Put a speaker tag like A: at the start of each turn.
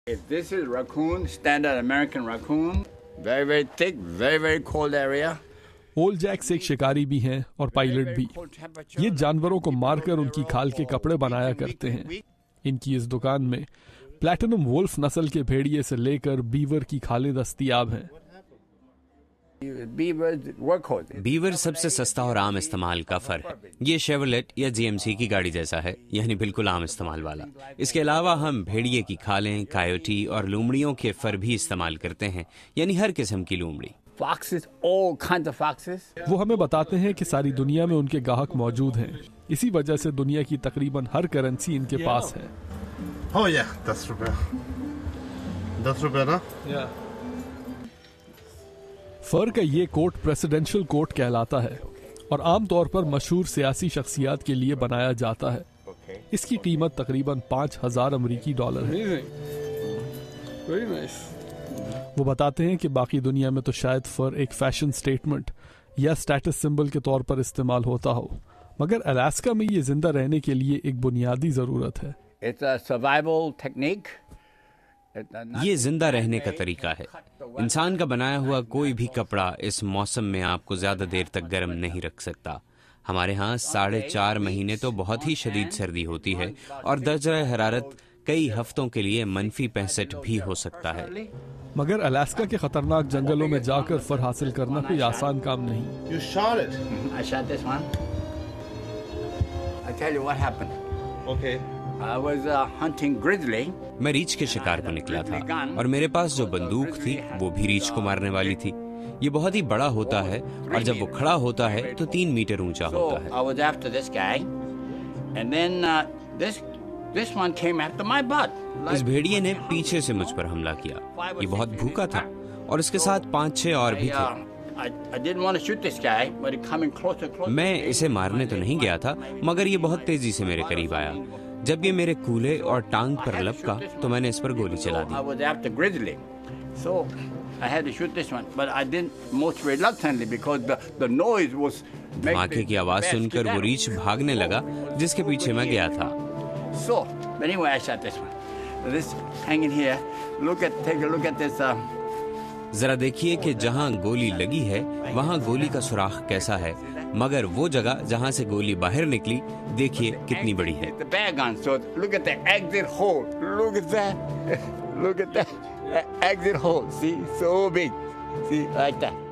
A: This is raccoon, standard American raccoon. Very, very thick, very, very cold area.
B: Old Jacks एक शिकारी भी हैं और पायलट भी। ये जानवरों को मारकर उनकी खाल के कपड़े बनाया करते हैं। इनकी इस दुकान में प्लैटिनम वुल्फ नस्ल के भेड़िए से लेकर बीवर की खालें दस्तयाब हैं।
C: बीवर सबसे सस्ता और आम इस्तेमाल का फर है। ये शेवरलेट या जीएमसी की गाड़ी जैसा है, यानी बिल्कुल आम इस्तेमाल वाला। इसके अलावा हम भेड़िए की खालें, कायोटी और लोमड़ियों के फर भी इस्तेमाल करते हैं, यानी हर किस्म की लोमड़ी।
B: वो हमें बताते हैं कि सारी दुनिया में उनके ग्राहक मौजूद हैं। इसी वजह से दुनिया की तकरीबन हर करेंसी इनके पास है।
D: Oh yeah, 10 रुपया। 10 रुपया ना?
B: फर का ये कोट प्रेसिडेंशियल कोट कहलाता है और आमतौर पर मशहूर सियासी शख्सियात के लिए बनाया जाता है। इसकी कीमत तकरीबन $5,000 अमेरिकी है। वो बताते हैं कि बाकी दुनिया में तो शायद फर एक फैशन स्टेटमेंट या स्टेटस सिंबल के तौर पर इस्तेमाल होता हो, मगर अलास्का में ये जिंदा रहने के लिए एक बुनियादी जरूरत है।
C: ये जिंदा रहने का तरीका है। इंसान का बनाया हुआ कोई भी कपड़ा इस मौसम में आपको ज्यादा देर तक गर्म नहीं रख सकता। हमारे यहाँ 4.5 महीने तो बहुत ही शदीद सर्दी होती है और दर्जा हरारत कई हफ्तों के लिए -65 भी हो सकता है।
B: मगर अलास्का के खतरनाक जंगलों में जाकर फर हासिल करना कोई आसान काम नहीं।
D: You shot it.
A: I shot this one. I tell you what happened.
D: Okay.
A: I was hunting grizzly.
C: मैं रीछ के शिकार को निकला था और मेरे पास जो बंदूक थी वो भी रीछ को मारने वाली थी। ये बहुत ही बड़ा होता है और जब वो खड़ा होता है तो 3 मीटर ऊंचा होता है।
A: I was after this guy, and then this one came after my butt.
C: इस भेड़िए ने पीछे से मुझ पर हमला किया। ये बहुत भूखा था और इसके साथ 5-6 और भी थे।
A: I didn't want to shoot this guy, but he coming closer.
C: मैं इसे मारने तो नहीं गया था, मगर ये बहुत तेजी से मेरे करीब आया। जब ये मेरे कूल्हे और टांग पर लपका तो मैंने इस पर गोली चला दी।
A: I was after grizzly, so I had to shoot this one, but I didn't most reluctantly because the noise was.
C: धमाके की आवाज सुनकर वो रीछ भागने लगा जिसके पीछे मैं गया था।
A: So, but anyway, I shot this one. This hanging here. Take a look at this.
C: जरा देखिए कि जहाँ गोली लगी है वहाँ गोली का सुराख कैसा है, मगर वो जगह जहाँ से गोली बाहर निकली देखिए कितनी बड़ी है।
A: The bag on, so look at the exit hole. Look at that. Look at that exit hole. See, so big. See, like that.